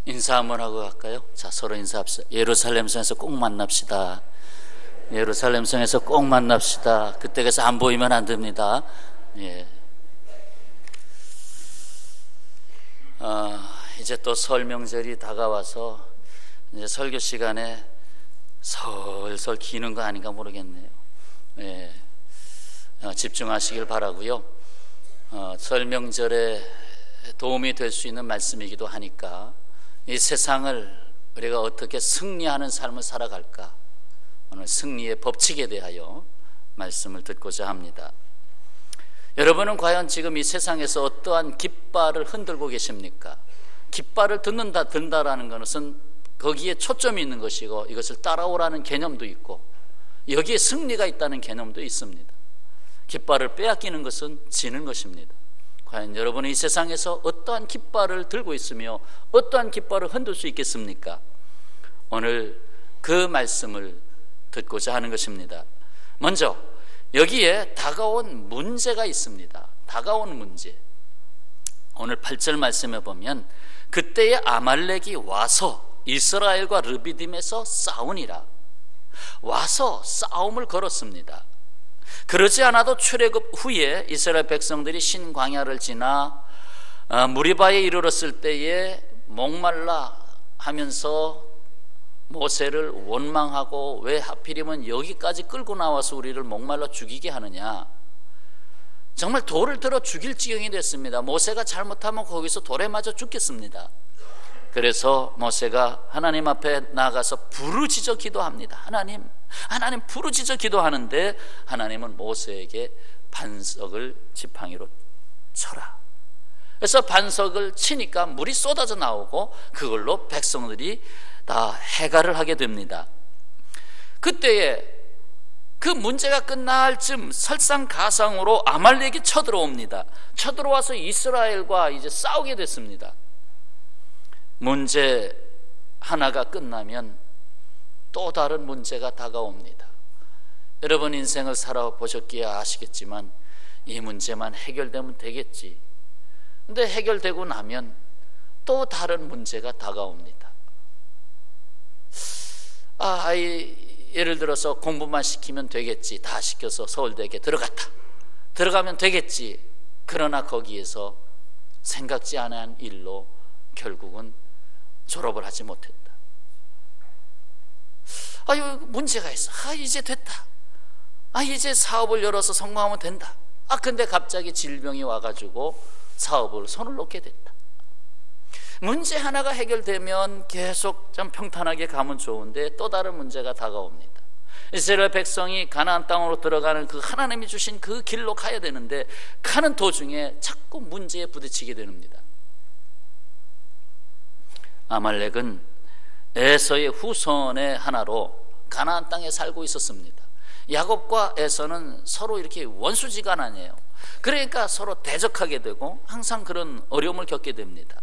인사 한번 하고 갈까요? 자, 서로 인사합시다. 예루살렘 성에서 꼭 만납시다. 예루살렘 성에서 꼭 만납시다. 그때에서 안 보이면 안 됩니다. 예. 이제 또 설 명절이 다가와서 이제 설교 시간에 설설 기는 거 아닌가 모르겠네요. 예. 집중하시길 바라고요. 설 명절에 도움이 될 수 있는 말씀이기도 하니까 이 세상을 우리가 어떻게 승리하는 삶을 살아갈까, 오늘 승리의 법칙에 대하여 말씀을 듣고자 합니다. 여러분은 과연 지금 이 세상에서 어떠한 깃발을 흔들고 계십니까? 깃발을 든다라는 것은 거기에 초점이 있는 것이고 이것을 따라오라는 개념도 있고 여기에 승리가 있다는 개념도 있습니다. 깃발을 빼앗기는 것은 지는 것입니다. 과연 여러분은 이 세상에서 어떠한 깃발을 들고 있으며 어떠한 깃발을 흔들 수 있겠습니까? 오늘 그 말씀을 듣고자 하는 것입니다. 먼저 여기에 다가온 문제가 있습니다. 다가온 문제. 오늘 8절 말씀에 보면 그때의 아말렉이 와서 이스라엘과 르비딤에서 싸우니라. 와서 싸움을 걸었습니다. 그러지 않아도 출애굽 후에 이스라엘 백성들이 신광야를 지나 무리바에 이르렀을 때에 목말라 하면서 모세를 원망하고 왜 하필이면 여기까지 끌고 나와서 우리를 목말라 죽이게 하느냐, 정말 돌을 들어 죽일 지경이 됐습니다. 모세가 잘못하면 거기서 돌에 맞아 죽겠습니다. 그래서 모세가 하나님 앞에 나가서 부르짖어 기도합니다. 하나님 부르짖어 기도하는데 하나님은 모세에게 반석을 지팡이로 쳐라. 그래서 반석을 치니까 물이 쏟아져 나오고 그걸로 백성들이 다 해갈을 하게 됩니다. 그때에 그 문제가 끝날 즈음 설상가상으로 아말렉이 쳐들어옵니다. 쳐들어와서 이스라엘과 이제 싸우게 됐습니다. 문제 하나가 끝나면 또 다른 문제가 다가옵니다. 여러분 인생을 살아보셨기에 아시겠지만 이 문제만 해결되면 되겠지. 근데 해결되고 나면 또 다른 문제가 다가옵니다. 예를 들어서 공부만 시키면 되겠지. 다 시켜서 서울대에 들어가면 되겠지. 그러나 거기에서 생각지 않은 일로 결국은 졸업을 하지 못했다. 문제가 있어. 이제 됐다. 이제 사업을 열어서 성공하면 된다. 근데 갑자기 질병이 와가지고 사업을 손을 놓게 됐다. 문제 하나가 해결되면 계속 좀 평탄하게 가면 좋은데 또 다른 문제가 다가옵니다. 이스라엘 백성이 가나안 땅으로 들어가는 그 하나님이 주신 그 길로 가야 되는데 가는 도중에 자꾸 문제에 부딪히게 됩니다. 아말렉은 에서의 후손의 하나로 가나안 땅에 살고 있었습니다. 야곱과 에서는 서로 이렇게 원수지간아니에요. 그러니까 서로 대적하게 되고 항상 그런 어려움을 겪게 됩니다.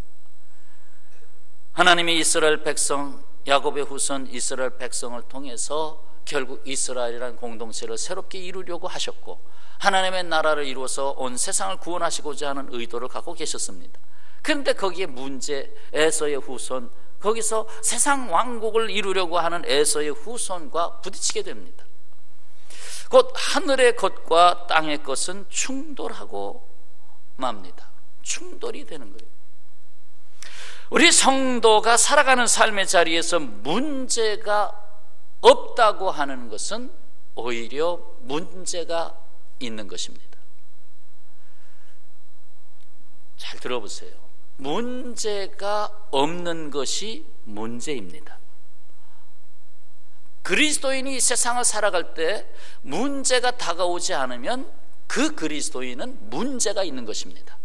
하나님이 이스라엘 백성, 야곱의 후손 이스라엘 백성을 통해서 결국 이스라엘이라는 공동체를 새롭게 이루려고 하셨고 하나님의 나라를 이루어서 온 세상을 구원하시고자 하는 의도를 갖고 계셨습니다. 그런데 거기에 문제, 에서의 후손, 거기서 세상 왕국을 이루려고 하는 에서의 후손과 부딪히게 됩니다. 곧 하늘의 것과 땅의 것은 충돌하고 맙니다. 충돌이 되는 거예요. 우리 성도가 살아가는 삶의 자리에서 문제가 없다고 하는 것은 오히려 문제가 있는 것입니다. 잘 들어보세요. 문제가 없는 것이 문제입니다. 그리스도인이 세상을 살아갈 때 문제가 다가오지 않으면 그 그리스도인은 문제가 있는 것입니다.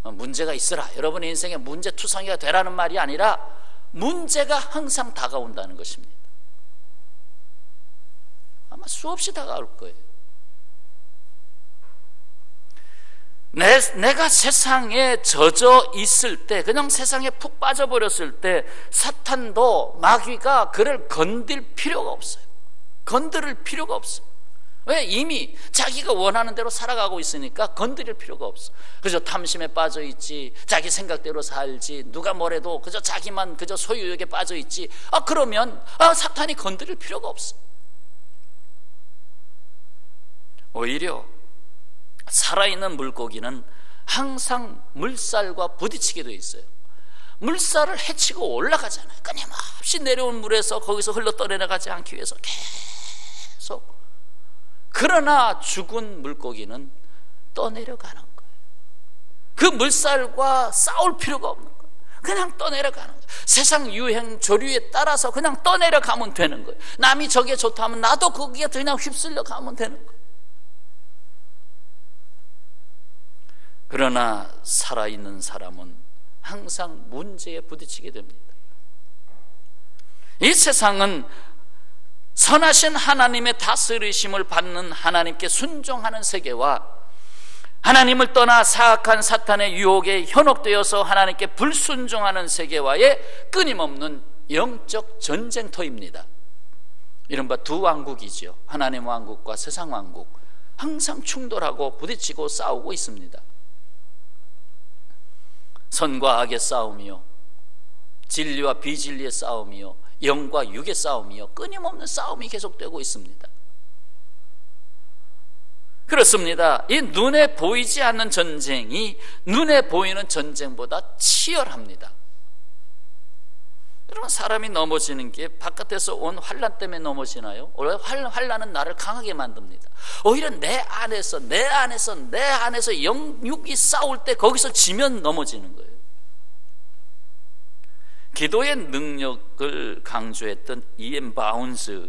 문제가 있으라, 여러분의 인생에 문제투성이가 되라는 말이 아니라 문제가 항상 다가온다는 것입니다. 아마 수없이 다가올 거예요. 내가 세상에 젖어 있을 때, 그냥 세상에 푹 빠져버렸을 때 사탄도 마귀가 그를 건들 필요가 없어요. 건드릴 필요가 없어요. 왜? 이미 자기가 원하는 대로 살아가고 있으니까 건드릴 필요가 없어. 그저 탐심에 빠져 있지, 자기 생각대로 살지, 누가 뭐래도 그저 자기만 그저 소유욕에 빠져 있지. 그러면 사탄이 건드릴 필요가 없어. 오히려 살아있는 물고기는 항상 물살과 부딪히게 돼 있어요. 물살을 헤치고 올라가잖아요. 끊임없이 내려온 물에서 거기서 흘러 떠내려가지 않기 위해서 계속. 그러나 죽은 물고기는 떠내려가는 거예요. 그 물살과 싸울 필요가 없는 거예요. 그냥 떠내려가는 거예요. 세상 유행 조류에 따라서 그냥 떠내려가면 되는 거예요. 남이 저게 좋다면 나도 거기에 그냥 휩쓸려 가면 되는 거예요. 그러나 살아있는 사람은 항상 문제에 부딪히게 됩니다. 이 세상은 선하신 하나님의 다스리심을 받는 하나님께 순종하는 세계와 하나님을 떠나 사악한 사탄의 유혹에 현혹되어서 하나님께 불순종하는 세계와의 끊임없는 영적 전쟁터입니다. 이른바 두 왕국이죠. 하나님 왕국과 세상 왕국. 항상 충돌하고 부딪히고 싸우고 있습니다. 선과 악의 싸움이요, 진리와 비진리의 싸움이요, 영과 육의 싸움이요, 끊임없는 싸움이 계속되고 있습니다. 그렇습니다. 이 눈에 보이지 않는 전쟁이 눈에 보이는 전쟁보다 치열합니다. 여러분, 사람이 넘어지는 게 바깥에서 온 환난 때문에 넘어지나요? 원래 환난은 나를 강하게 만듭니다. 오히려 내 안에서 영육이 싸울 때 거기서 지면 넘어지는 거예요. 기도의 능력을 강조했던 이엠 바운스,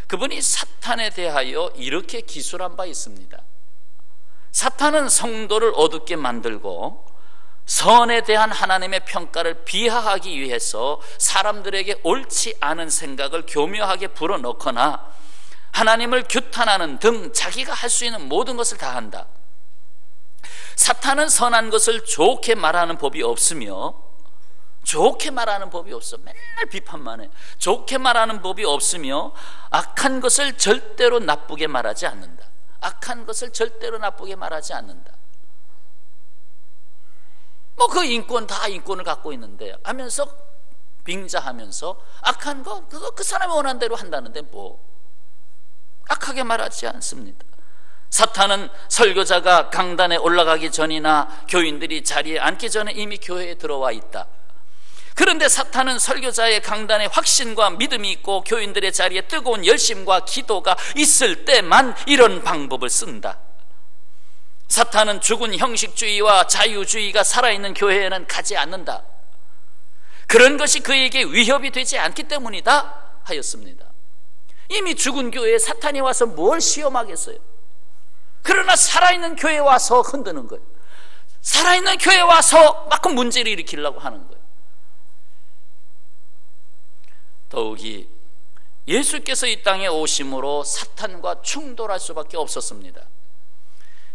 그분이 사탄에 대하여 이렇게 기술한 바 있습니다. 사탄은 성도를 어둡게 만들고 선에 대한 하나님의 평가를 비하하기 위해서 사람들에게 옳지 않은 생각을 교묘하게 불어넣거나 하나님을 규탄하는 등 자기가 할 수 있는 모든 것을 다 한다. 사탄은 선한 것을 좋게 말하는 법이 없으며, 좋게 말하는 법이 없어. 맨날 비판만 해. 좋게 말하는 법이 없으며 악한 것을 절대로 나쁘게 말하지 않는다. 악한 것을 절대로 나쁘게 말하지 않는다. 그 인권 다 인권을 갖고 있는데 하면서 빙자하면서 악한 거 그거 그 사람이 원하는 대로 한다는데 악하게 말하지 않습니다. 사탄은 설교자가 강단에 올라가기 전이나 교인들이 자리에 앉기 전에 이미 교회에 들어와 있다. 그런데 사탄은 설교자의 강단에 확신과 믿음이 있고 교인들의 자리에 뜨거운 열심과 기도가 있을 때만 이런 방법을 쓴다. 사탄은 죽은 형식주의와 자유주의가 살아있는 교회에는 가지 않는다. 그런 것이 그에게 위협이 되지 않기 때문이다 하였습니다. 이미 죽은 교회에 사탄이 와서 뭘 시험하겠어요? 그러나 살아있는 교회에 와서 흔드는 거예요. 살아있는 교회에 와서 막 문제를 일으키려고 하는 거예요. 더욱이 예수께서 이 땅에 오심으로 사탄과 충돌할 수밖에 없었습니다.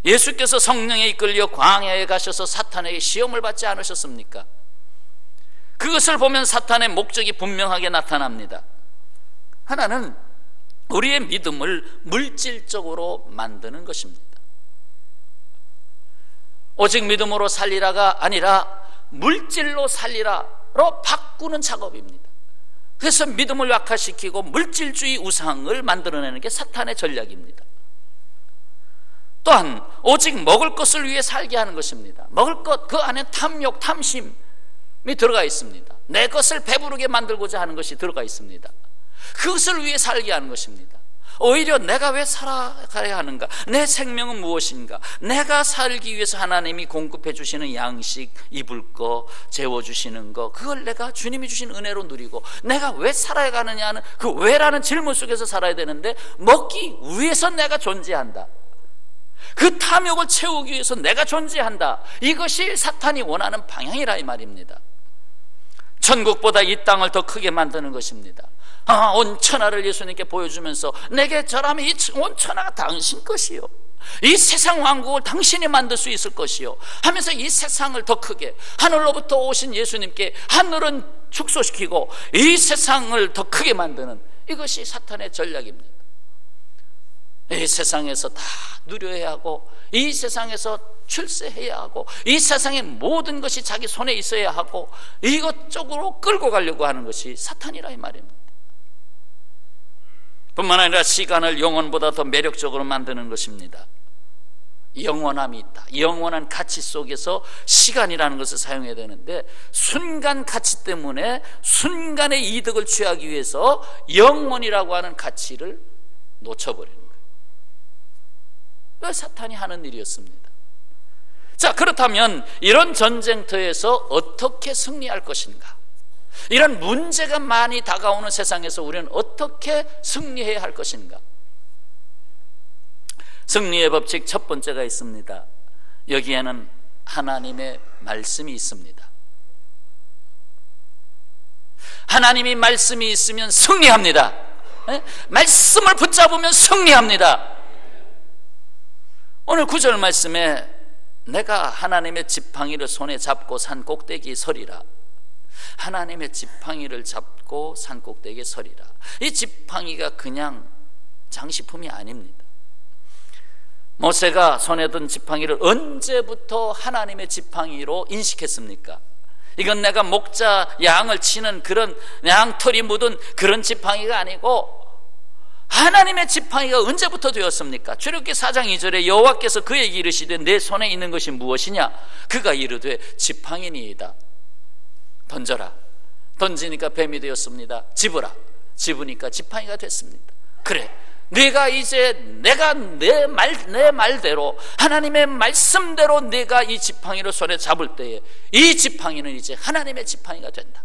예수께서 성령에 이끌려 광야에 가셔서 사탄에게 시험을 받지 않으셨습니까? 그것을 보면 사탄의 목적이 분명하게 나타납니다. 하나는 우리의 믿음을 물질적으로 만드는 것입니다. 오직 믿음으로 살리라가 아니라 물질로 살리라로 바꾸는 작업입니다. 그래서 믿음을 약화시키고 물질주의 우상을 만들어내는 게 사탄의 전략입니다. 또한 오직 먹을 것을 위해 살게 하는 것입니다. 먹을 것, 그 안에 탐욕, 탐심이 들어가 있습니다. 내 것을 배부르게 만들고자 하는 것이 들어가 있습니다. 그것을 위해 살게 하는 것입니다. 오히려 내가 왜 살아가야 하는가? 내 생명은 무엇인가? 내가 살기 위해서 하나님이 공급해 주시는 양식, 입을 거, 재워주시는 거, 그걸 내가 주님이 주신 은혜로 누리고 내가 왜 살아야 가느냐는 그 왜라는 질문 속에서 살아야 되는데 먹기 위해서 내가 존재한다. 그 탐욕을 채우기 위해서 내가 존재한다. 이것이 사탄이 원하는 방향이라 이 말입니다. 천국보다 이 땅을 더 크게 만드는 것입니다. 온 천하를 예수님께 보여주면서 내게 절하면 이 온 천하가 당신 것이요, 이 세상 왕국을 당신이 만들 수 있을 것이요 하면서 이 세상을 더 크게, 하늘로부터 오신 예수님께 하늘은 축소시키고 이 세상을 더 크게 만드는, 이것이 사탄의 전략입니다. 이 세상에서 다 누려야 하고, 이 세상에서 출세해야 하고, 이 세상의 모든 것이 자기 손에 있어야 하고, 이것저것으로 끌고 가려고 하는 것이 사탄이라 이 말입니다. 뿐만 아니라 시간을 영혼보다 더 매력적으로 만드는 것입니다. 영원함이 있다. 영원한 가치 속에서 시간이라는 것을 사용해야 되는데, 순간 가치 때문에 순간의 이득을 취하기 위해서 영원이라고 하는 가치를 놓쳐버리는 거예요. 그게 사탄이 하는 일이었습니다. 자, 그렇다면 이런 전쟁터에서 어떻게 승리할 것인가? 이런 문제가 많이 다가오는 세상에서 우리는 어떻게 승리해야 할 것인가? 승리의 법칙 첫 번째가 있습니다. 여기에는 하나님의 말씀이 있습니다. 하나님이 말씀이 있으면 승리합니다. 말씀을 붙잡으면 승리합니다. 오늘 9절 말씀에 내가 하나님의 지팡이를 손에 잡고 산 꼭대기에 서리라. 하나님의 지팡이를 잡고 산 꼭대기에 서리라. 이 지팡이가 그냥 장식품이 아닙니다. 모세가 손에 든 지팡이를 언제부터 하나님의 지팡이로 인식했습니까? 이건 내가 목자 양을 치는 그런 양털이 묻은 그런 지팡이가 아니고 하나님의 지팡이가 언제부터 되었습니까? 출애굽기 4장 2절에 여호와께서 그에게 이르시되 내 손에 있는 것이 무엇이냐? 그가 이르되 지팡이니이다. 던져라. 던지니까 뱀이 되었습니다. 집으라. 집으니까 지팡이가 됐습니다. 그래, 내가 이제 내 말대로 하나님의 말씀대로 내가 이 지팡이를 손에 잡을 때에 이 지팡이는 이제 하나님의 지팡이가 된다.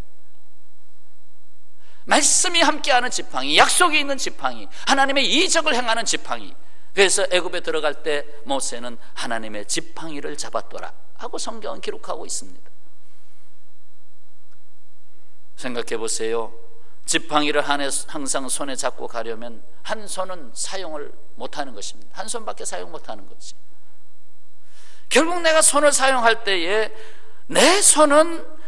말씀이 함께하는 지팡이, 약속이 있는 지팡이, 하나님의 이적을 행하는 지팡이. 그래서 애굽에 들어갈 때 모세는 하나님의 지팡이를 잡았더라 하고 성경은 기록하고 있습니다. 생각해 보세요. 지팡이를 항상 손에 잡고 가려면 한 손은 사용을 못하는 것입니다. 한 손밖에 사용 못하는 거지. 결국 내가 손을 사용할 때에 내 손은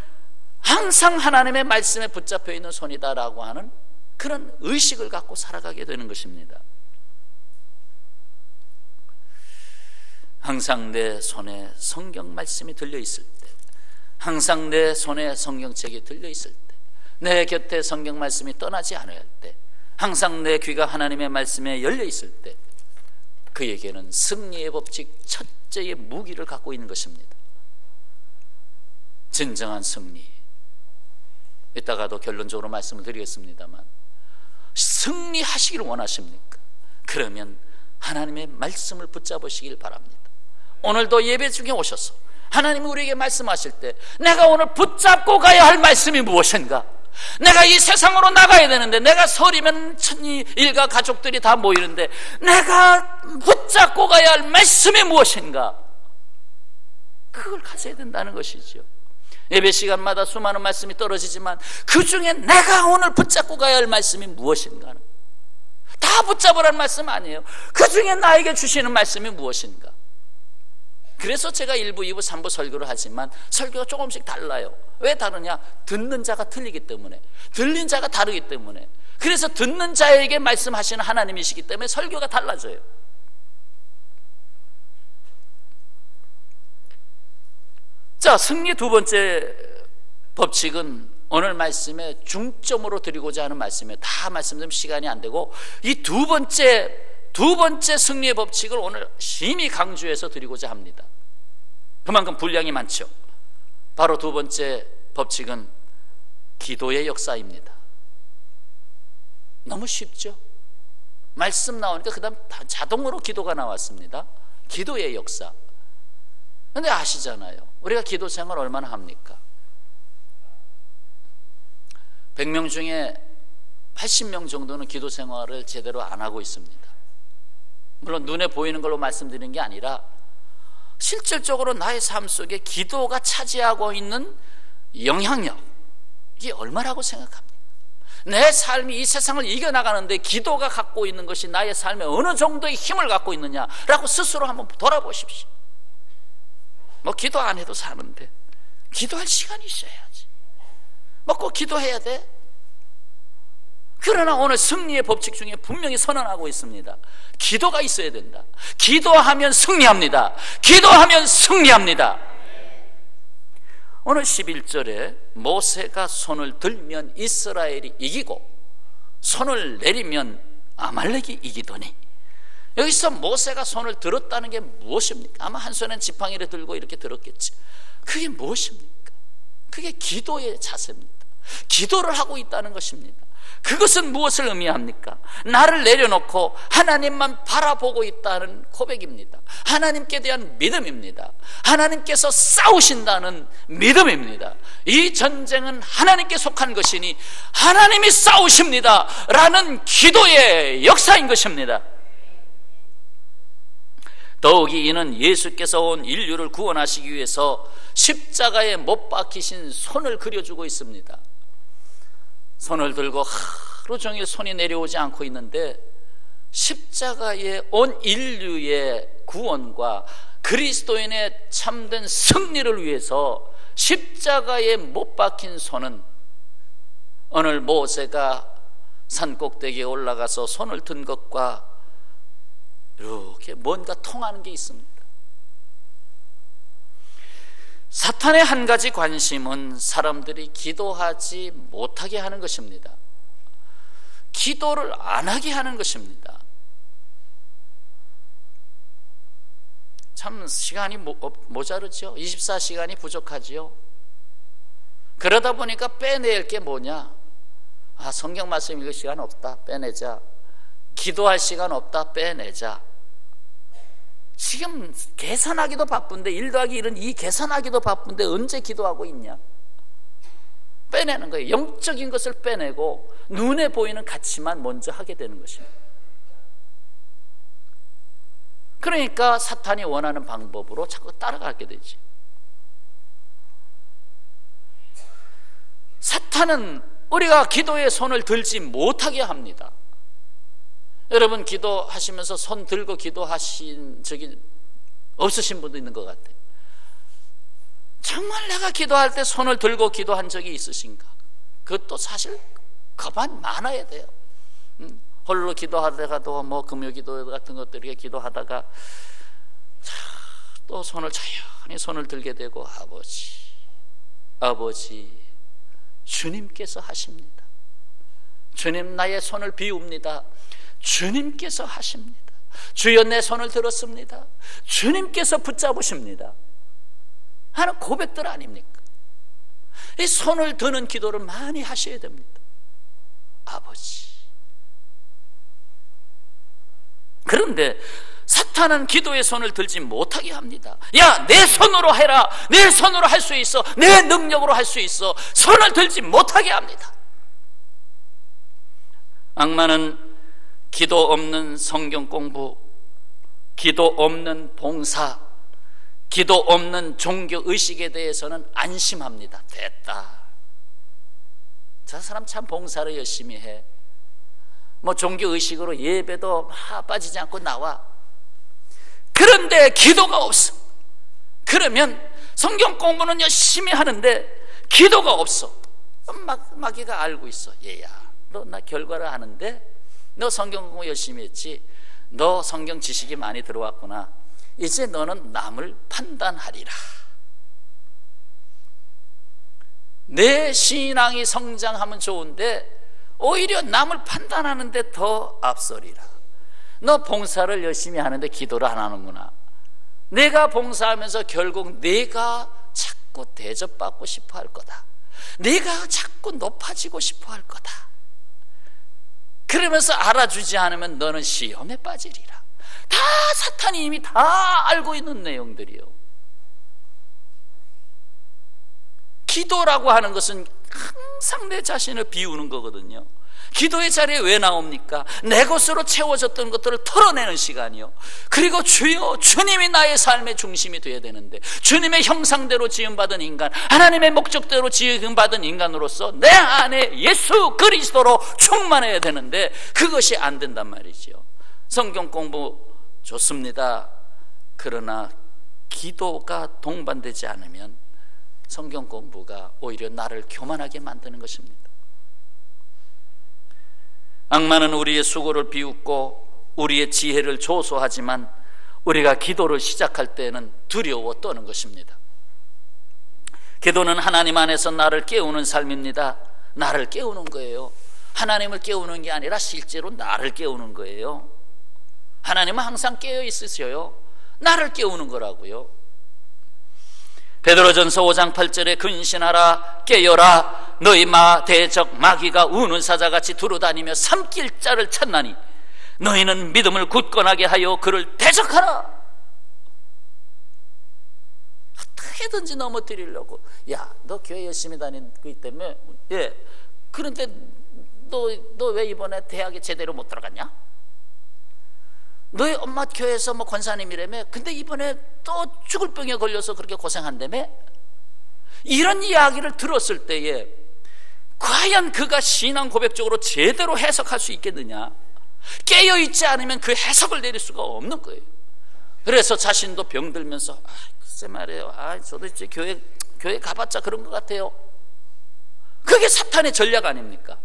항상 하나님의 말씀에 붙잡혀 있는 손이다라고 하는 그런 의식을 갖고 살아가게 되는 것입니다. 항상 내 손에 성경 말씀이 들려있을 때, 항상 내 손에 성경책이 들려있을 때, 내 곁에 성경 말씀이 떠나지 않아야 할 때, 항상 내 귀가 하나님의 말씀에 열려있을 때, 그에게는 승리의 법칙 첫째의 무기를 갖고 있는 것입니다. 진정한 승리, 이따가도 결론적으로 말씀을 드리겠습니다만, 승리하시기를 원하십니까? 그러면 하나님의 말씀을 붙잡으시길 바랍니다. 오늘도 예배 중에 오셔서 하나님이 우리에게 말씀하실 때 내가 오늘 붙잡고 가야 할 말씀이 무엇인가? 내가 이 세상으로 나가야 되는데, 내가 설이면 천이 일가 가족들이 다 모이는데 내가 붙잡고 가야 할 말씀이 무엇인가? 그걸 가져야 된다는 것이죠. 예배 시간마다 수많은 말씀이 떨어지지만 그 중에 내가 오늘 붙잡고 가야 할 말씀이 무엇인가? 다 붙잡으라는 말씀 아니에요. 그 중에 나에게 주시는 말씀이 무엇인가? 그래서 제가 1부, 2부, 3부 설교를 하지만 설교가 조금씩 달라요. 왜 다르냐? 듣는 자가 틀리기 때문에, 들린 자가 다르기 때문에. 그래서 듣는 자에게 말씀하시는 하나님이시기 때문에 설교가 달라져요. 자, 승리 두 번째 법칙은 오늘 말씀에 중점으로 드리고자 하는 말씀이에요. 다 말씀드리면 시간이 안 되고, 이 두 번째 승리의 법칙을 오늘 심히 강조해서 드리고자 합니다. 그만큼 분량이 많죠. 바로 두 번째 법칙은 기도의 역사입니다. 너무 쉽죠? 말씀 나오니까 그 다음 자동으로 기도가 나왔습니다. 기도의 역사. 그런데 아시잖아요, 우리가 기도 생활 얼마나 합니까? 100명 중에 80명 정도는 기도 생활을 제대로 안 하고 있습니다. 물론 눈에 보이는 걸로 말씀드리는 게 아니라 실질적으로 나의 삶 속에 기도가 차지하고 있는 영향력, 이게 얼마라고 생각합니까? 내 삶이 이 세상을 이겨나가는데 기도가 갖고 있는 것이 나의 삶에 어느 정도의 힘을 갖고 있느냐라고 스스로 한번 돌아보십시오. 뭐 기도 안 해도 사는데 기도할 시간이 있어야지. 뭐 꼭 기도해야 돼? 그러나 오늘 승리의 법칙 중에 분명히 선언하고 있습니다. 기도가 있어야 된다. 기도하면 승리합니다. 기도하면 승리합니다. 오늘 11절에 모세가 손을 들면 이스라엘이 이기고 손을 내리면 아말렉이 이기더니, 여기서 모세가 손을 들었다는 게 무엇입니까? 아마 한 손엔 지팡이를 들고 이렇게 들었겠지. 그게 무엇입니까? 그게 기도의 자세입니다. 기도를 하고 있다는 것입니다. 그것은 무엇을 의미합니까? 나를 내려놓고 하나님만 바라보고 있다는 고백입니다. 하나님께 대한 믿음입니다. 하나님께서 싸우신다는 믿음입니다. 이 전쟁은 하나님께 속한 것이니 하나님이 싸우십니다 라는 기도의 역사인 것입니다. 더욱이 이는 예수께서 온 인류를 구원하시기 위해서 십자가에 못 박히신 손을 그려주고 있습니다. 손을 들고 하루 종일 손이 내려오지 않고 있는데, 십자가에 온 인류의 구원과 그리스도인의 참된 승리를 위해서 십자가에 못 박힌 손은 오늘 모세가 산꼭대기에 올라가서 손을 든 것과 이렇게 뭔가 통하는 게 있습니다. 사탄의 한 가지 관심은 사람들이 기도하지 못하게 하는 것입니다. 기도를 안 하게 하는 것입니다. 참 시간이 모자르죠. 24시간이 부족하지요. 그러다 보니까 빼낼 게 뭐냐? 성경 말씀 읽을 시간 없다, 빼내자. 기도할 시간 없다, 빼내자. 지금 계산하기도 바쁜데, 1 더하기 1은 2 계산하기도 바쁜데 언제 기도하고 있냐? 빼내는 거예요. 영적인 것을 빼내고 눈에 보이는 가치만 먼저 하게 되는 것입니다. 그러니까 사탄이 원하는 방법으로 자꾸 따라가게 되지. 사탄은 우리가 기도에 손을 들지 못하게 합니다. 여러분 기도하시면서 손 들고 기도하신 적이 없으신 분도 있는 것 같아요. 정말 내가 기도할 때 손을 들고 기도한 적이 있으신가? 그것도 사실 그만 많아야 돼요. 홀로 기도하다가도 뭐 금요기도 같은 것들 이렇게 기도하다가 또 손을 자연히 손을 들게 되고, 아버지 주님께서 하십니다. 주님 나의 손을 비웁니다. 주님께서 하십니다. 주여 내 손을 들었습니다. 주님께서 붙잡으십니다 하는 고백들 아닙니까? 이 손을 드는 기도를 많이 하셔야 됩니다. 아버지. 그런데 사탄은 기도의 손을 들지 못하게 합니다. 야, 내 손으로 해라. 내 손으로 할 수 있어. 내 능력으로 할 수 있어. 손을 들지 못하게 합니다. 악마는 기도 없는 성경 공부, 기도 없는 봉사, 기도 없는 종교 의식에 대해서는 안심합니다. 됐다. 저 사람 참 봉사를 열심히 해. 뭐 종교 의식으로 예배도 빠지지 않고 나와. 그런데 기도가 없어. 그러면 성경 공부는 열심히 하는데 기도가 없어. 마귀가 알고 있어. 얘야, 너 나 결과를 아는데 너 성경 공부 열심히 했지. 너 성경 지식이 많이 들어왔구나. 이제 너는 남을 판단하리라. 내 신앙이 성장하면 좋은데 오히려 남을 판단하는데 더 앞서리라. 너 봉사를 열심히 하는데 기도를 안 하는구나. 내가 봉사하면서 결국 내가 자꾸 대접받고 싶어 할 거다. 내가 자꾸 높아지고 싶어 할 거다. 그러면서 알아주지 않으면 너는 시험에 빠지리라. 다 사탄이 이미 다 알고 있는 내용들이요. 기도라고 하는 것은 항상 내 자신을 비우는 거거든요. 기도의 자리에 왜 나옵니까? 내 것으로 채워졌던 것들을 털어내는 시간이요. 그리고 주여, 주님이 나의 삶의 중심이 되어야 되는데, 주님의 형상대로 지음받은 인간, 하나님의 목적대로 지음받은 인간으로서 내 안에 예수 그리스도로 충만해야 되는데 그것이 안 된단 말이죠. 성경 공부 좋습니다. 그러나 기도가 동반되지 않으면 성경 공부가 오히려 나를 교만하게 만드는 것입니다. 악마는 우리의 수고를 비웃고 우리의 지혜를 조소하지만 우리가 기도를 시작할 때는 두려워 떠는 것입니다. 기도는 하나님 안에서 나를 깨우는 삶입니다. 나를 깨우는 거예요. 하나님을 깨우는 게 아니라 실제로 나를 깨우는 거예요. 하나님은 항상 깨어 있으셔요. 나를 깨우는 거라고요. 베드로전서 5장 8절에 근신하라 깨어라 너희 대적 마귀가 우는 사자같이 두루다니며 삼킬 자를 찾나니 너희는 믿음을 굳건하게 하여 그를 대적하라. 어떻게든지 넘어뜨리려고. 야, 너 교회 열심히 다니기 때문에 그런데 너 왜 이번에 대학에 제대로 못 들어갔냐? 너희 엄마 교회에서 뭐 권사님이라며 근데 이번에 또 죽을 병에 걸려서 그렇게 고생한다며? 이런 이야기를 들었을 때에 과연 그가 신앙 고백적으로 제대로 해석할 수 있겠느냐? 깨어있지 않으면 그 해석을 내릴 수가 없는 거예요. 그래서 자신도 병들면서 글쎄 말이에요, 저도 이제 교회 가봤자 그런 것 같아요. 그게 사탄의 전략 아닙니까?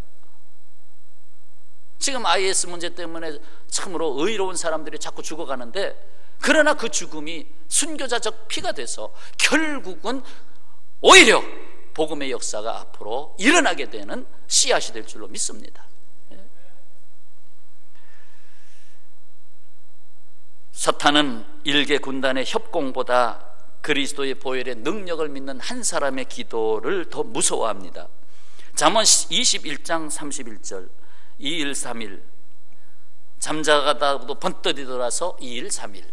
지금 IS 문제 때문에 참으로 의로운 사람들이 자꾸 죽어가는데, 그러나 그 죽음이 순교자적 피가 돼서 결국은 오히려 복음의 역사가 앞으로 일어나게 되는 씨앗이 될 줄로 믿습니다. 사탄은 일개 군단의 협공보다 그리스도의 보혈의 능력을 믿는 한 사람의 기도를 더 무서워합니다. 잠언 21장 31절 2일 3일 잠자가다도 번뜩 일어나서 2일 3일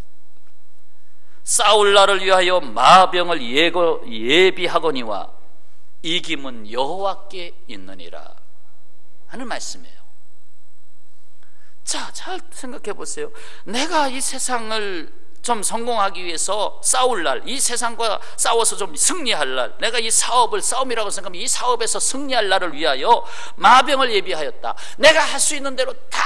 싸울 날을 위하여 마병을 예비하거니와 이김은 여호와께 있느니라 하는 말씀이에요. 자, 잘 생각해 보세요. 내가 이 세상을 좀 성공하기 위해서 싸울 날, 이 세상과 싸워서 좀 승리할 날, 내가 이 사업을 싸움이라고 생각하면 이 사업에서 승리할 날을 위하여 마병을 예비하였다. 내가 할 수 있는 대로 다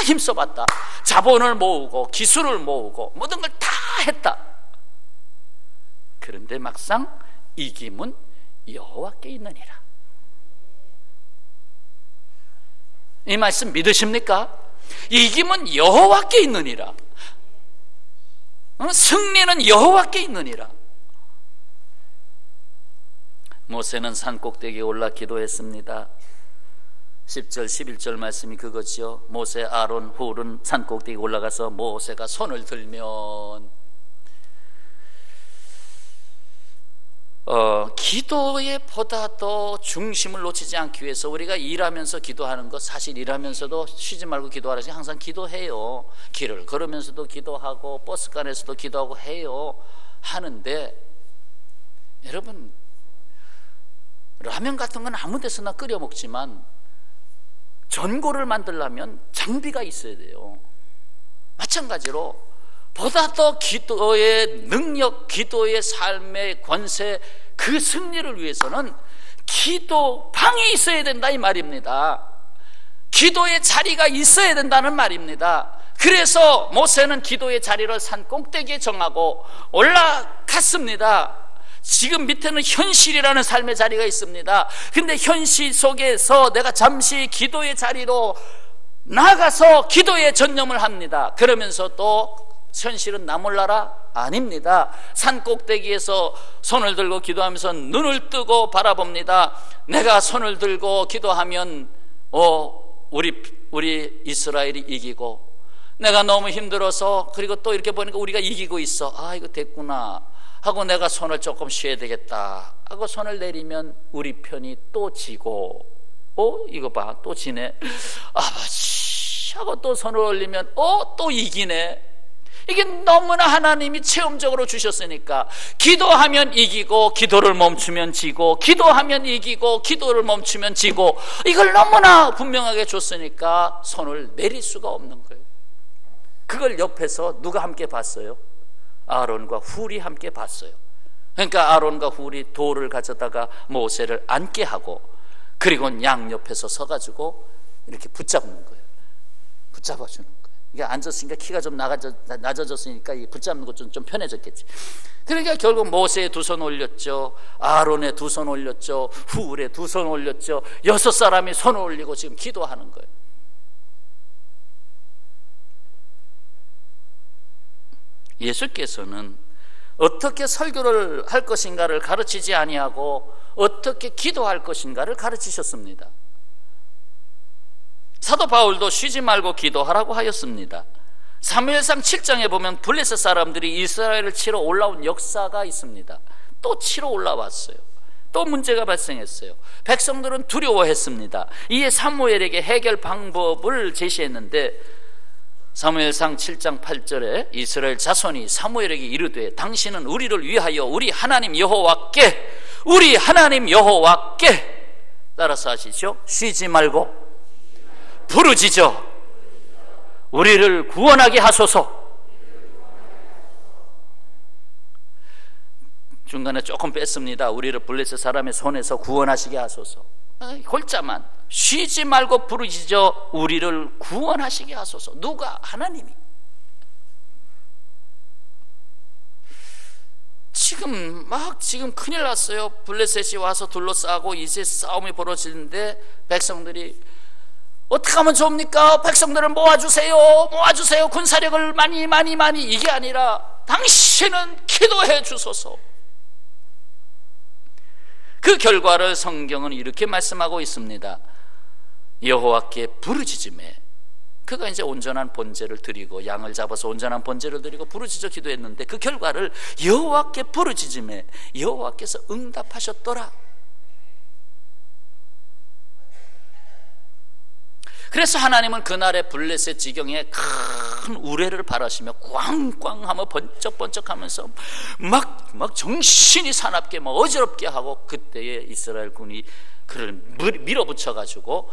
힘써봤다. 자본을 모으고 기술을 모으고 모든 걸 다 했다. 그런데 막상 이김은 여호와께 있느니라. 이 말씀 믿으십니까? 이김은 여호와께 있느니라. 승리는 여호와께 있느니라. 모세는 산 꼭대기에 올라 기도했습니다. 10절 11절 말씀이 그거지요. 모세, 아론, 훌은 산 꼭대기에 올라가서 모세가 손을 들면 기도에 보다 더 중심을 놓치지 않기 위해서 우리가 일하면서 기도하는 것, 사실 일하면서도 쉬지 말고 기도하라지 항상 기도해요. 길을 걸으면서도 기도하고 버스간에서도 기도하고 해요. 하는데 여러분, 라면 같은 건 아무 데서나 끓여 먹지만 전골을 만들려면 장비가 있어야 돼요. 마찬가지로 보다 더 기도의 능력, 기도의 삶의 권세, 그 승리를 위해서는 기도방이 있어야 된다 이 말입니다. 기도의 자리가 있어야 된다는 말입니다. 그래서 모세는 기도의 자리를 산 꼭대기에 정하고 올라갔습니다. 지금 밑에는 현실이라는 삶의 자리가 있습니다. 근데 현실 속에서 내가 잠시 기도의 자리로 나가서 기도에 전념을 합니다. 그러면서 또 현실은 나 몰라라? 아닙니다. 산 꼭대기에서 손을 들고 기도하면서 눈을 뜨고 바라봅니다. 내가 손을 들고 기도하면 우리 이스라엘이 이기고, 내가 너무 힘들어서 그리고 또 이렇게 보니까 우리가 이기고 있어. 이거 됐구나 하고 내가 손을 조금 쉬어야 되겠다 하고 손을 내리면 우리 편이 또 지고, 이거 봐, 또 지네. 아버지 하고 또 손을 올리면 또 이기네. 이게 너무나 하나님이 체험적으로 주셨으니까 기도하면 이기고 기도를 멈추면 지고, 기도하면 이기고 기도를 멈추면 지고, 이걸 너무나 분명하게 줬으니까 손을 내릴 수가 없는 거예요. 그걸 옆에서 누가 함께 봤어요? 아론과 훌이 함께 봤어요. 그러니까 아론과 훌이 돌을 가져다가 모세를 앉게 하고, 그리고 양옆에서 서가지고 이렇게 붙잡는 거예요. 붙잡아주는 거예요. 이게 앉았으니까 키가 좀 낮아졌으니까 붙잡는 것 좀 편해졌겠지. 그러니까 결국 모세의 두 손 올렸죠, 아론의 두 손 올렸죠, 훌의 두 손 올렸죠. 6 사람이 손을 올리고 지금 기도하는 거예요. 예수께서는 어떻게 설교를 할 것인가를 가르치지 아니하고 어떻게 기도할 것인가를 가르치셨습니다. 사도 바울도 쉬지 말고 기도하라고 하였습니다. 사무엘상 7장에 보면 블레셋 사람들이 이스라엘을 치러 올라온 역사가 있습니다. 또 치러 올라왔어요. 또 문제가 발생했어요. 백성들은 두려워했습니다. 이에 사무엘에게 해결 방법을 제시했는데 사무엘상 7장 8절에 이스라엘 자손이 사무엘에게 이르되 당신은 우리를 위하여 우리 하나님 여호와께 따라서 하시죠. 쉬지 말고 부르짖어 우리를 구원하게 하소서. 중간에 조금 뺐습니다. 우리를 블레셋 사람의 손에서 구원하시게 하소서. 골자만 쉬지 말고 부르짖어 우리를 구원하시게 하소서. 누가? 하나님이. 지금 큰일 났어요. 블레셋이 와서 둘러싸고 이제 싸움이 벌어지는데 백성들이 어떻게 하면 좋습니까? 백성들을 모아주세요. 군사력을 많이. 이게 아니라 당신은 기도해 주소서. 그 결과를 성경은 이렇게 말씀하고 있습니다. 여호와께 부르짖음에, 그가 이제 온전한 번제를 드리고 양을 잡아서 온전한 번제를 드리고 부르짖어 기도했는데 그 결과를 여호와께 부르짖음에 여호와께서 응답하셨더라. 그래서 하나님은 그날의 블레셋 지경에 큰 우레를 바라시며 꽝꽝하며 번쩍번쩍하면서 막 정신이 사납게 막 어지럽게 하고 그때에 이스라엘 군이 그를 밀어붙여 가지고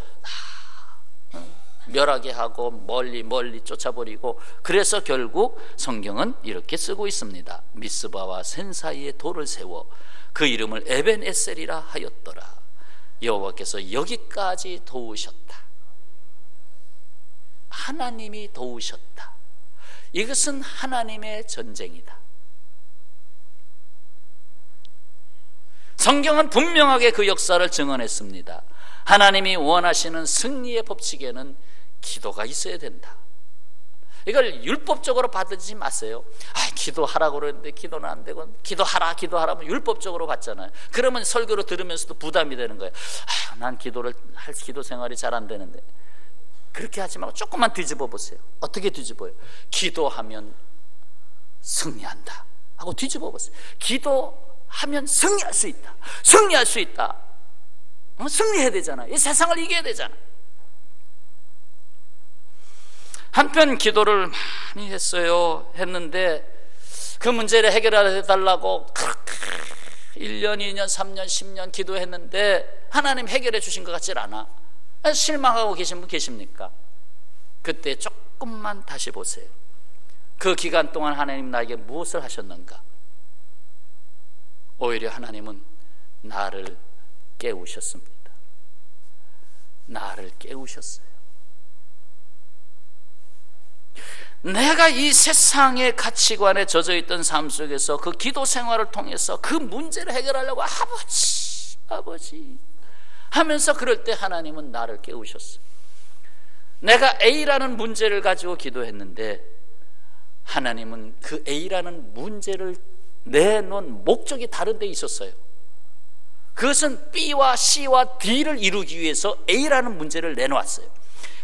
멸하게 하고 멀리 쫓아버리고, 그래서 결국 성경은 이렇게 쓰고 있습니다. 미스바와 센 사이에 돌을 세워 그 이름을 에벤에셀이라 하였더라. 여호와께서 여기까지 도우셨다. 하나님이 도우셨다. 이것은 하나님의 전쟁이다. 성경은 분명하게 그 역사를 증언했습니다. 하나님이 원하시는 승리의 법칙에는 기도가 있어야 된다. 이걸 율법적으로 받지 마세요. 기도하라고 그러는데 기도는 안 되고, 기도하라 하면 율법적으로 받잖아요. 그러면 설교를 들으면서도 부담이 되는 거예요. 난 기도 생활이 잘 안 되는데. 그렇게 하지 말고 조금만 뒤집어 보세요. 어떻게 뒤집어요? 기도하면 승리한다 하고 뒤집어 보세요. 기도하면 승리할 수 있다. 승리해야 되잖아. 이 세상을 이겨야 되잖아. 한편 기도를 많이 했는데 그 문제를 해결해 달라고 1년, 2년, 3년, 10년 기도했는데 하나님 해결해 주신 것 같질 않아. 실망하고 계신 분 계십니까? 그때 조금만 다시 보세요. 그 기간 동안 하나님 나에게 무엇을 하셨는가? 오히려 하나님은 나를 깨우셨습니다. 나를 깨우셨어요. 내가 이 세상의 가치관에 젖어있던 삶 속에서 그 기도 생활을 통해서 그 문제를 해결하려고 아버지 하면서 그럴 때 하나님은 나를 깨우셨어요. 내가 A라는 문제를 가지고 기도했는데 하나님은 그 A라는 문제를 내놓은 목적이 다른 데 있었어요. 그것은 B와 C와 D를 이루기 위해서 A라는 문제를 내놓았어요.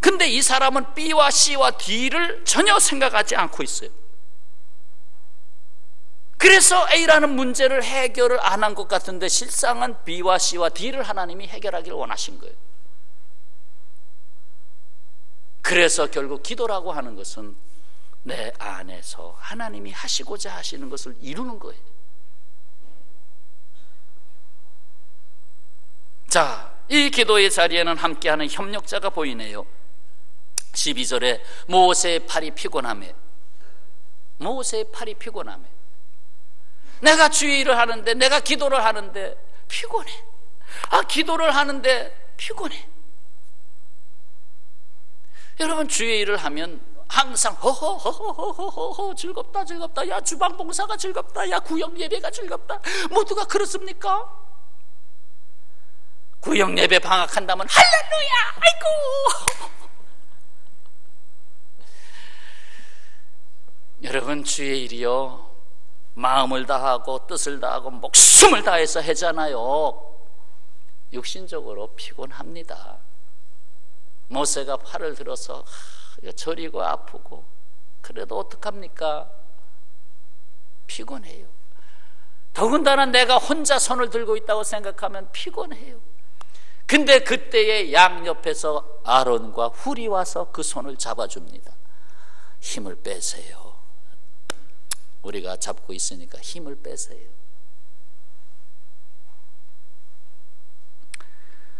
근데 이 사람은 B와 C와 D를 전혀 생각하지 않고 있어요. 그래서 A라는 문제를 해결을 안 한 것 같은데 실상은 B와 C와 D를 하나님이 해결하기를 원하신 거예요. 그래서 결국 기도라고 하는 것은 내 안에서 하나님이 하시고자 하시는 것을 이루는 거예요. 자, 이 기도의 자리에는 함께하는 협력자가 보이네요. 12절에 모세의 팔이 피곤하며, 내가 주의를 하는데, 내가 기도를 하는데 피곤해. 기도를 하는데 피곤해. 여러분, 주의 일을 하면 항상 허허 즐겁다. 야, 주방 봉사가 즐겁다. 야, 구역 예배가 즐겁다. 모두가 그렇습니까? 구역 예배 방학한다면 할렐루야. 아이고. 여러분, 주의 일이요 마음을 다하고 뜻을 다하고 목숨을 다해서 하잖아요. 육신적으로 피곤합니다. 모세가 팔을 들어서 저리고 아프고, 그래도 어떡합니까? 피곤해요. 더군다나 내가 혼자 손을 들고 있다고 생각하면 피곤해요. 근데 그때에 양옆에서 아론과 훌이 와서 그 손을 잡아줍니다. 힘을 빼세요. 우리가 잡고 있으니까 힘을 빼세요.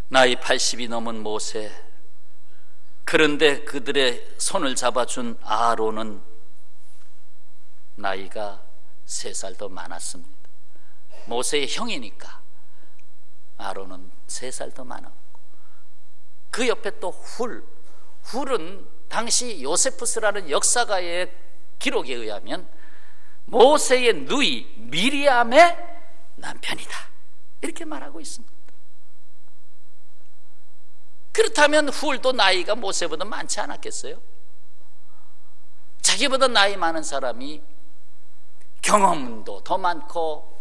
나이 80이 넘은 모세, 그런데 그들의 손을 잡아준 아론은 나이가 3살 더 많았습니다. 모세의 형이니까 아론은 3살 더 많았고, 그 옆에 또 훌은 당시 요세푸스라는 역사가의 기록에 의하면 모세의 누이 미리암의 남편이다, 이렇게 말하고 있습니다. 그렇다면 훌도 나이가 모세보다 많지 않았겠어요? 자기보다 나이 많은 사람이 경험도 더 많고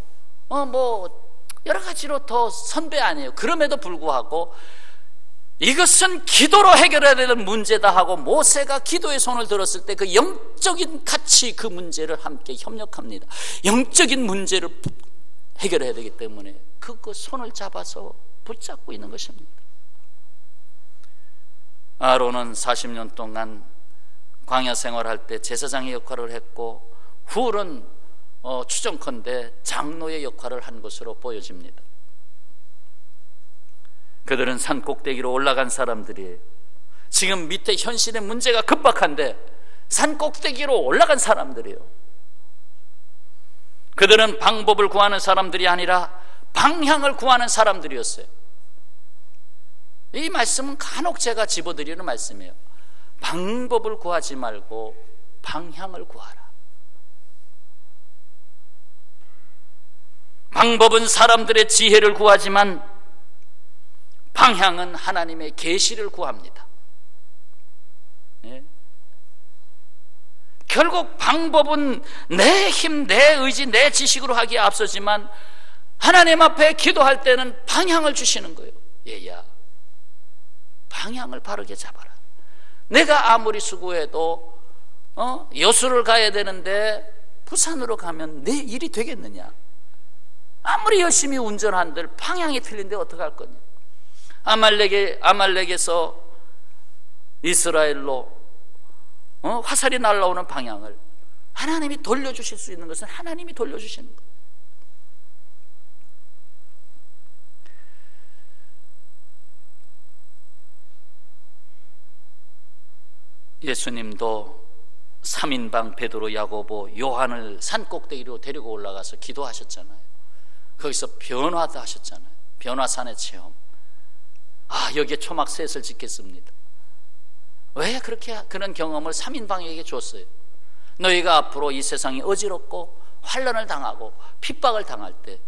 여러 가지로 더 선배 아니에요. 그럼에도 불구하고 이것은 기도로 해결해야 되는 문제다 하고 모세가 기도의 손을 들었을 때 그 영적인 같이 그 문제를 함께 협력합니다. 영적인 문제를 해결해야 되기 때문에 그 손을 잡아서 붙잡고 있는 것입니다. 아론은 40년 동안 광야 생활할 때 제사장의 역할을 했고, 훌은 추정컨대 장로의 역할을 한 것으로 보여집니다. 그들은 산 꼭대기로 올라간 사람들이에요. 지금 밑에 현실의 문제가 급박한데 산 꼭대기로 올라간 사람들이에요. 그들은 방법을 구하는 사람들이 아니라 방향을 구하는 사람들이었어요. 이 말씀은 간혹 제가 집어드리는 말씀이에요. 방법을 구하지 말고 방향을 구하라. 방법은 사람들의 지혜를 구하지만 방향은 하나님의 계시를 구합니다. 예? 결국 방법은 내 힘, 내 의지, 내 지식으로 하기에 앞서지만 하나님 앞에 기도할 때는 방향을 주시는 거예요. 얘야, 방향을 바르게 잡아라. 내가 아무리 수고해도 여수를 가야 되는데 부산으로 가면 내 일이 되겠느냐? 아무리 열심히 운전한들 방향이 틀린데 어떡할 거냐? 아말렉에서 이스라엘로 화살이 날아오는 방향을 하나님이 돌려주실 수 있는 것은 하나님이 돌려주시는 거예요. 예수님도 3인방 베드로, 야고보, 요한을 산꼭대기로 데리고 올라가서 기도하셨잖아요. 거기서 변화도 하셨잖아요. 변화산의 체험. 여기에 초막셋을 짓겠습니다. 왜 그런 경험을 3인방에게 줬어요? 너희가 앞으로 이 세상이 어지럽고 환난을 당하고 핍박을 당할 때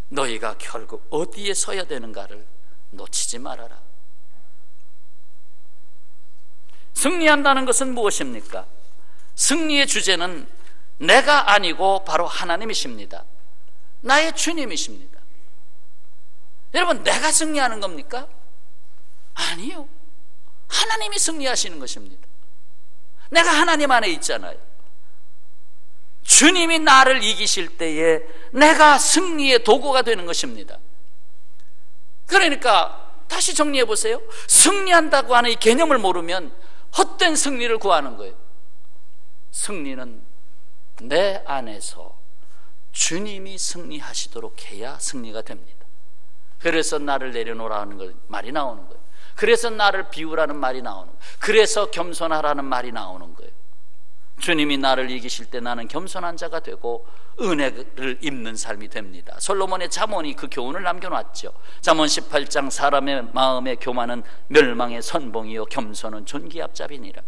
너희가 결국 어디에 서야 되는가를 놓치지 말아라. 승리한다는 것은 무엇입니까? 승리의 주제는 내가 아니고 바로 하나님이십니다. 나의 주님이십니다. 여러분, 내가 승리하는 겁니까? 아니요. 하나님이 승리하시는 것입니다. 내가 하나님 안에 있잖아요. 주님이 나를 이기실 때에 내가 승리의 도구가 되는 것입니다. 그러니까 다시 정리해 보세요. 승리한다고 하는 이 개념을 모르면 헛된 승리를 구하는 거예요. 승리는 내 안에서 주님이 승리하시도록 해야 승리가 됩니다. 그래서 나를 내려놓으라는 말이 나오는 거예요. 그래서 나를 비우라는 말이 나오는 거예요. 그래서 겸손하라는 말이 나오는 거예요. 주님이 나를 이기실 때 나는 겸손한 자가 되고 은혜를 입는 삶이 됩니다. 솔로몬의 잠언이 그 교훈을 남겨놨죠. 잠언 18장 사람의 마음의 교만은 멸망의 선봉이요 겸손은 존귀 앞잡이니라.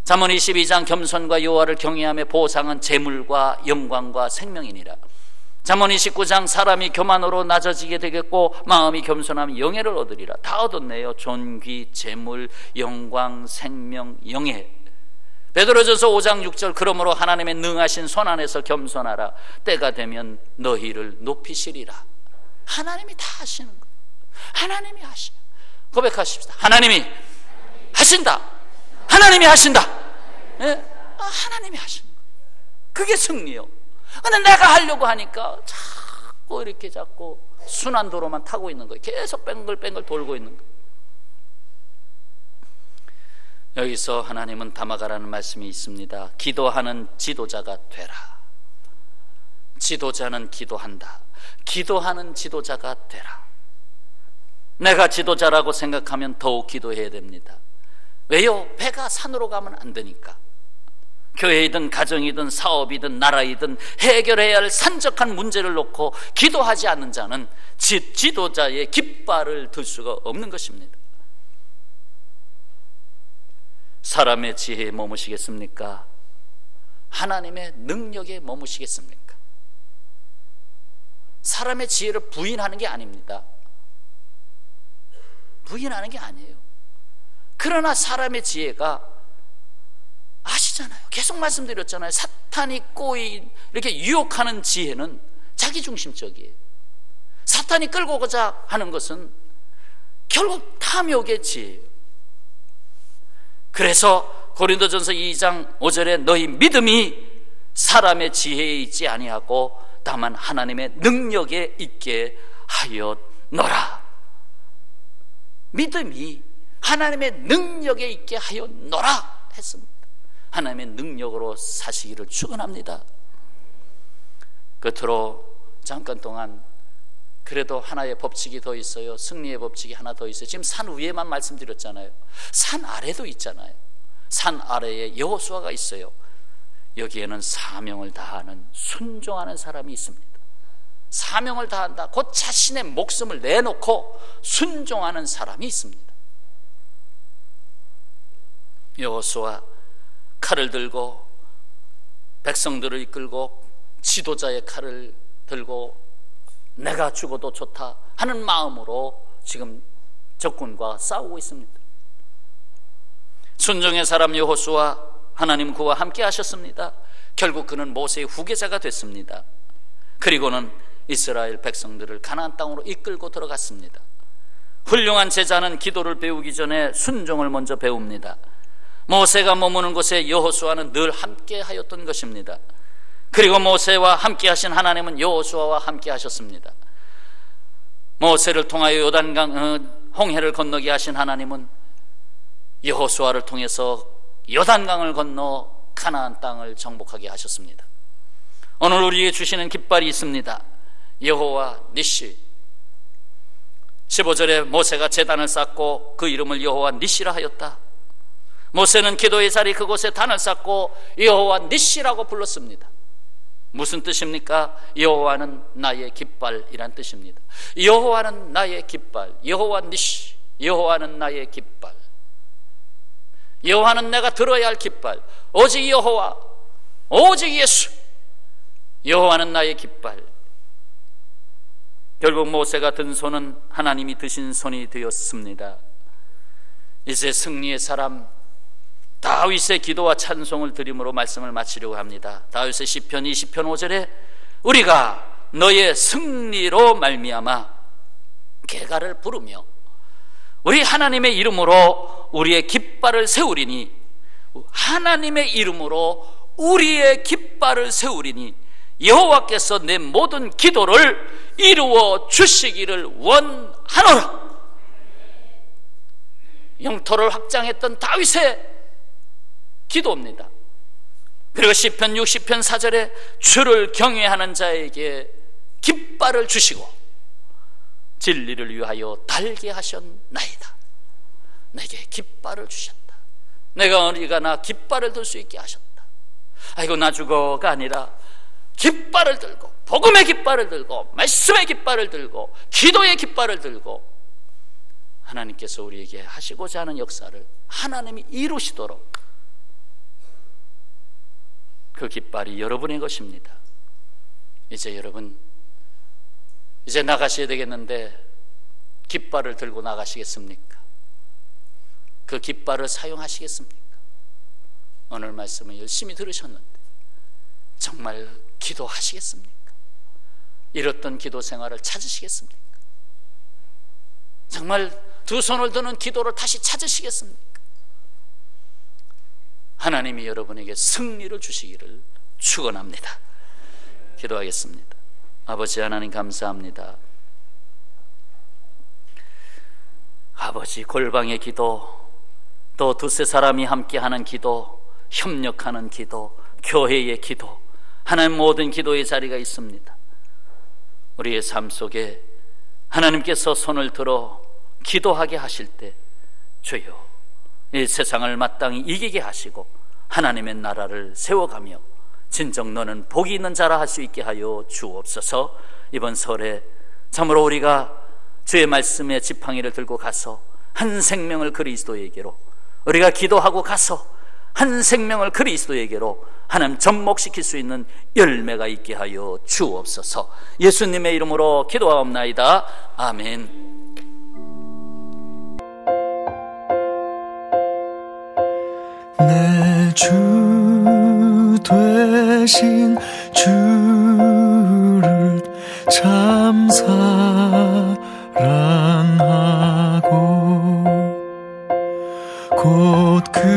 잠언 22장 겸손과 여호와를 경외함의 보상은 재물과 영광과 생명이니라. 잠언 29장 사람이 교만으로 낮아지게 되겠고 마음이 겸손하면 영예를 얻으리라. 다 얻었네요. 존귀, 재물, 영광, 생명, 영예. 베드로전서 5장 6절 그러므로 하나님의 능하신 손 안에서 겸손하라. 때가 되면 너희를 높이시리라. 하나님이 다 하시는 거예요. 하나님이 하시는 고백하십시다. 하나님이 하신다. 하나님이 하신다. 예? 하나님이 하시는 거예요. 그게 승리요. 근데 내가 하려고 하니까 자꾸 이렇게 자꾸 순환도로만 타고 있는 거예요. 계속 뱅글뱅글 돌고 있는 거예요. 여기서 하나님은 담아가라는 말씀이 있습니다. 기도하는 지도자가 되라. 지도자는 기도한다. 기도하는 지도자가 되라. 내가 지도자라고 생각하면 더욱 기도해야 됩니다. 왜요? 배가 산으로 가면 안 되니까. 교회이든 가정이든 사업이든 나라이든 해결해야 할 산적한 문제를 놓고 기도하지 않는 자는 지도자의 깃발을 들 수가 없는 것입니다. 사람의 지혜에 머무시겠습니까? 하나님의 능력에 머무시겠습니까? 사람의 지혜를 부인하는 게 아닙니다. 부인하는 게 아니에요. 그러나 사람의 지혜가 아시잖아요. 계속 말씀드렸잖아요. 사탄이 꼬인 이렇게 유혹하는 지혜는 자기중심적이에요. 사탄이 끌고 오고자 하는 것은 결국 탐욕의 지혜예요. 그래서 고린도전서 2장 5절에 너희 믿음이 사람의 지혜에 있지 아니하고 다만 하나님의 능력에 있게 하였노라. 믿음이 하나님의 능력에 있게 하였노라 했습니다. 하나님의 능력으로 사시기를 축원합니다. 끝으로 잠깐 동안 그래도 하나의 법칙이 더 있어요. 승리의 법칙이 하나 더 있어요. 지금 산 위에만 말씀드렸잖아요. 산 아래도 있잖아요. 산 아래에 여호수아가 있어요. 여기에는 사명을 다하는 순종하는 사람이 있습니다. 사명을 다한다. 곧 자신의 목숨을 내놓고 순종하는 사람이 있습니다. 여호수아 칼을 들고 백성들을 이끌고 지도자의 칼을 들고 내가 죽어도 좋다 하는 마음으로 지금 적군과 싸우고 있습니다. 순종의 사람 여호수아 하나님 그와 함께 하셨습니다. 결국 그는 모세의 후계자가 됐습니다. 그리고는 이스라엘 백성들을 가나안 땅으로 이끌고 들어갔습니다. 훌륭한 제자는 기도를 배우기 전에 순종을 먼저 배웁니다. 모세가 머무는 곳에 여호수아는 늘 함께 하였던 것입니다. 그리고 모세와 함께 하신 하나님은 여호수아와 함께 하셨습니다. 모세를 통하여 요단강 홍해를 건너게 하신 하나님은 여호수아를 통해서 요단강을 건너 가나안 땅을 정복하게 하셨습니다. 오늘 우리에게 주시는 깃발이 있습니다. 여호와 니시. 15절에 모세가 제단을 쌓고 그 이름을 여호와 니시라 하였다. 모세는 기도의 자리 그곳에 단을 쌓고 여호와 니시라고 불렀습니다. 무슨 뜻입니까? 여호와는 나의 깃발이란 뜻입니다. 여호와는 나의 깃발, 여호와 니시, 여호와는 나의 깃발. 여호와는 내가 들어야 할 깃발. 오직 여호와, 오직 예수. 여호와는 나의 깃발. 결국 모세가 든 손은 하나님이 드신 손이 되었습니다. 이제 승리의 사람 다윗의 기도와 찬송을 드림으로 말씀을 마치려고 합니다. 다윗의 시편 20편 5절에 우리가 너의 승리로 말미암아 개가를 부르며 우리 하나님의 이름으로 우리의 깃발을 세우리니, 하나님의 이름으로 우리의 깃발을 세우리니 여호와께서 내 모든 기도를 이루어 주시기를 원하노라. 영토를 확장했던 다윗의 기도입니다. 그리고 시편 60편 4절에 주를 경외하는 자에게 깃발을 주시고 진리를 위하여 달게 하셨나이다. 내게 깃발을 주셨다. 내가 어디 가나 깃발을 들 수 있게 하셨다. 아이고 나 죽어가 아니라 깃발을 들고, 복음의 깃발을 들고, 말씀의 깃발을 들고, 기도의 깃발을 들고 하나님께서 우리에게 하시고자 하는 역사를 하나님이 이루시도록 그 깃발이 여러분의 것입니다. 이제 여러분 이제 나가셔야 되겠는데 깃발을 들고 나가시겠습니까? 그 깃발을 사용하시겠습니까? 오늘 말씀을 열심히 들으셨는데 정말 기도하시겠습니까? 잃었던 기도 생활을 찾으시겠습니까? 정말 두 손을 드는 기도를 다시 찾으시겠습니까? 하나님이 여러분에게 승리를 주시기를 축원합니다. 기도하겠습니다. 아버지 하나님 감사합니다. 아버지, 골방의 기도, 또 두세 사람이 함께하는 기도, 협력하는 기도, 교회의 기도, 하나님 모든 기도의 자리가 있습니다. 우리의 삶 속에 하나님께서 손을 들어 기도하게 하실 때 주여, 이 세상을 마땅히 이기게 하시고 하나님의 나라를 세워가며 진정 너는 복이 있는 자라 할 수 있게 하여 주옵소서. 이번 설에 참으로 우리가 주의 말씀의 지팡이를 들고 가서 한 생명을 그리스도에게로, 우리가 기도하고 가서 한 생명을 그리스도에게로 하나님 접목시킬 수 있는 열매가 있게 하여 주옵소서. 예수님의 이름으로 기도하옵나이다. 아멘. 내 주 되신 주를 참 사랑하고 곧 그에게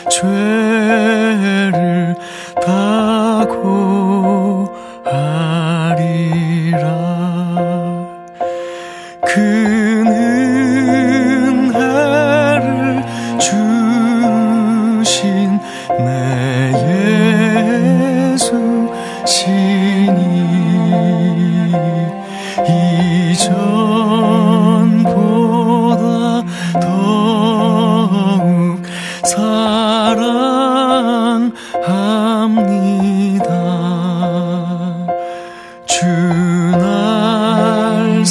죄를 다 고하리라. 그는 은혜를 주신 내 예수 시니 이전보다 더욱 사랑합니다. 주 날